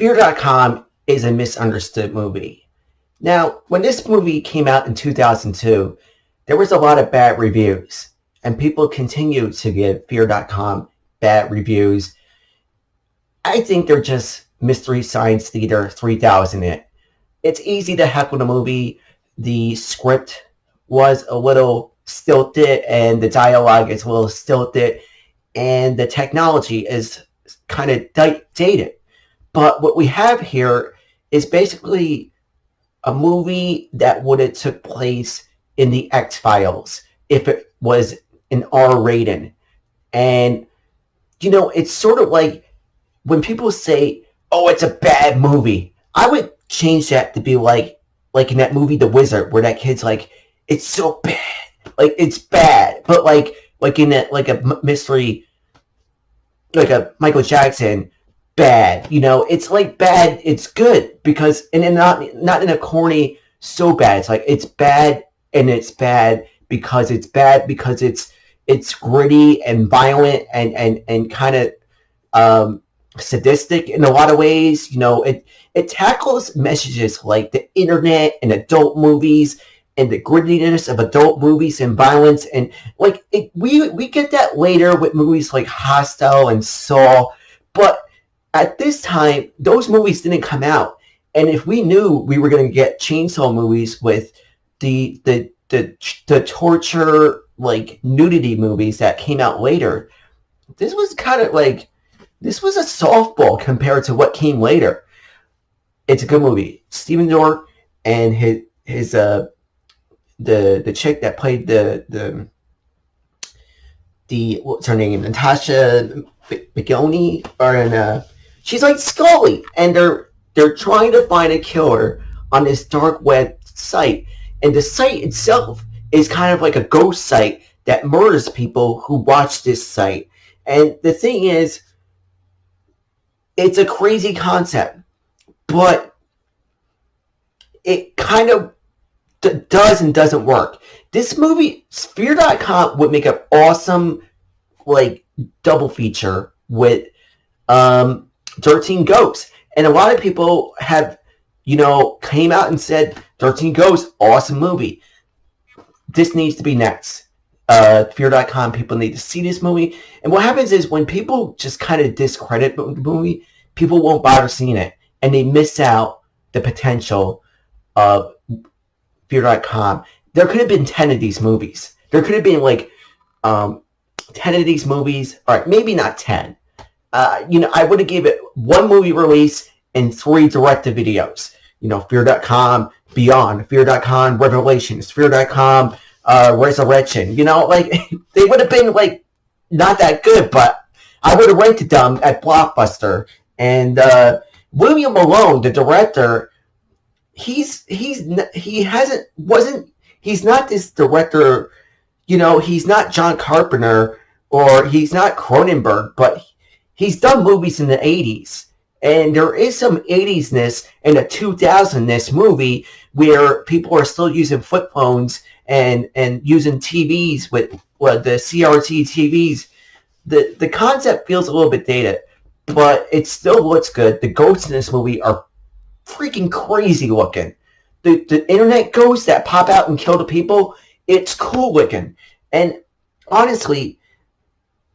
Fear.com is a misunderstood movie. Now, when this movie came out in 2002, there was a lot of bad reviews, and people continue to give Fear.com bad reviews. I think they're just Mystery Science Theater 3000 it. It's easy to heckle the movie. The script was a little stilted, and the dialogue is a little stilted, and the technology is kind of dated. But what we have here is basically a movie that would have took place in the X-Files if it was an R rating. And, it's sort of like when people say, oh, it's a bad movie, I would change that to be like in that movie The Wizard, where that kid's like, it's so bad. Like, it's bad. But like in a mystery, like a Michael Jackson, bad. It's like bad, it's good. Because, and not in a corny, so bad. It's like, it's bad, and it's bad because it's gritty and violent and kind of sadistic in a lot of ways. It tackles messages like the internet and adult movies and the grittiness of adult movies and violence, and we get that later with movies like Hostel and Saw, but at this time those movies didn't come out. And if we knew we were going to get chainsaw movies with the torture, like, nudity movies that came out later, this was kind of like, this was a softball compared to what came later. It's a good movie. Stephen Dorff and his the chick that played the what's her name, Natasha Bigoni, or she's like Scully, and they're trying to find a killer on this dark web site, and the site itself is kind of like a ghost site that murders people who watch this site. And the thing is, it's a crazy concept, but it kind of does and doesn't work. This movie, Fear.com, would make an awesome, like, double feature with 13 Ghosts. And a lot of people have, came out and said, 13 Ghosts, awesome movie. This needs to be next. Fear.com people need to see this movie. And what happens is when people just kind of discredit the movie, people won't bother seeing it. And they miss out the potential of Fear.com. There could have been 10 of these movies. There could have been 10 of these movies. All right, maybe not 10. I would have gave it one movie release and 3 direct-to-videos. Fear.com Beyond, Fear.com Revelations, Fear.com Resurrection. They would have been not that good, but I would have rented them at Blockbuster. And William Malone, the director, he's not this director. He's not John Carpenter or he's not Cronenberg, but he's done movies in the 80s. And there is some 80s-ness in a 2000-ness movie where people are still using flip phones and using TVs with the CRT TVs. The concept feels a little bit dated, but it still looks good. The ghosts in this movie are freaking crazy looking. The internet ghosts that pop out and kill the people, it's cool looking. And honestly,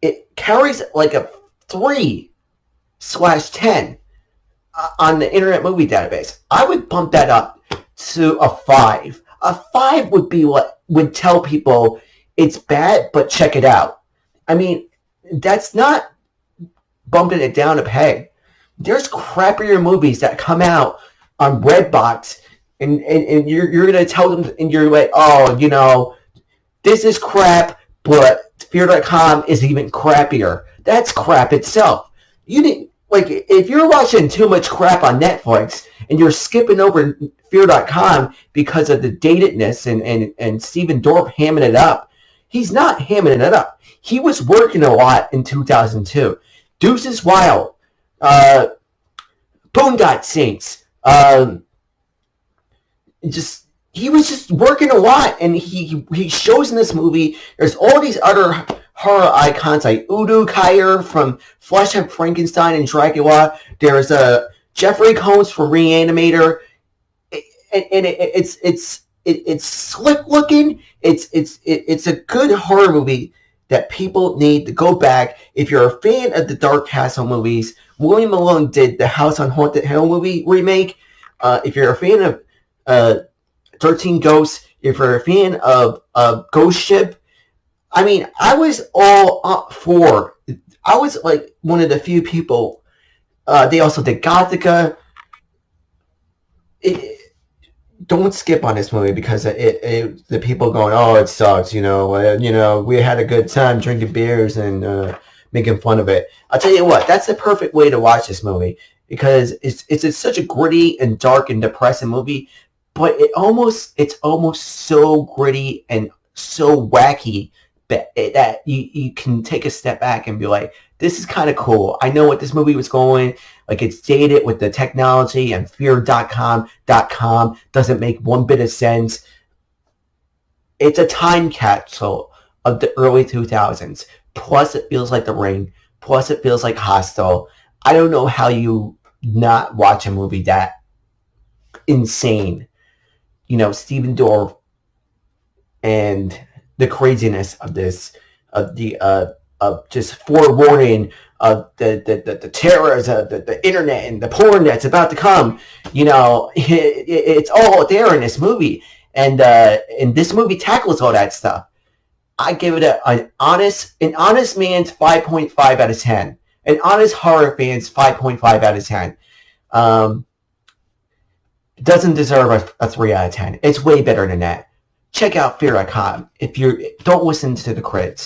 it carries like a 3/10 on the Internet Movie Database. I would bump that up to a 5. A 5 would be what would tell people it's bad, but check it out. I mean, that's not bumping it down a peg. There's crappier movies that come out on Redbox, and you're going to tell them, and you're like, oh, this is crap, but Fear.com is even crappier. That's crap itself. You didn't, if you're watching too much crap on Netflix and you're skipping over Fear.com because of the datedness and Stephen Dorff hamming it up, he's not hamming it up. He was working a lot in 2002. Deuces Wild, Boondock Saints, he was just working a lot, and he shows in this movie. There's all these other horror icons like Udo Kier from Flesh of Frankenstein and Dracula. There's Jeffrey Combs from Reanimator, it's slick looking. It's a good horror movie that people need to go back. If you're a fan of the Dark Castle movies, William Malone did the House on Haunted Hill movie remake. If you're a fan of 13 Ghosts, if you're a fan of Ghost Ship, I mean, I was all up for. I was like one of the few people. They also did Gothica. Don't skip on this movie because the people going, oh, it sucks. We had a good time drinking beers and making fun of it. I'll tell you what, that's the perfect way to watch this movie because it's such a gritty and dark and depressing movie, but it's almost so gritty and so wacky that you can take a step back and be like, this is kind of cool. I know what this movie was going. Like, it's dated with the technology, and Feardotcom doesn't make one bit of sense. It's a time capsule of the early 2000s. Plus, it feels like The Ring. Plus, it feels like Hostel. I don't know how you not watch a movie that insane. Stephen Dorff and the craziness of this, of just forewarning of the terrors of the internet and the porn that's about to come. It's all there in this movie, and this movie tackles all that stuff. I give it an honest man's 5.5 out of 10. An honest horror fan's 5.5 out of 10. Doesn't deserve a 3 out of 10. It's way better than that. Check out Fear.com if you don't listen to the critics.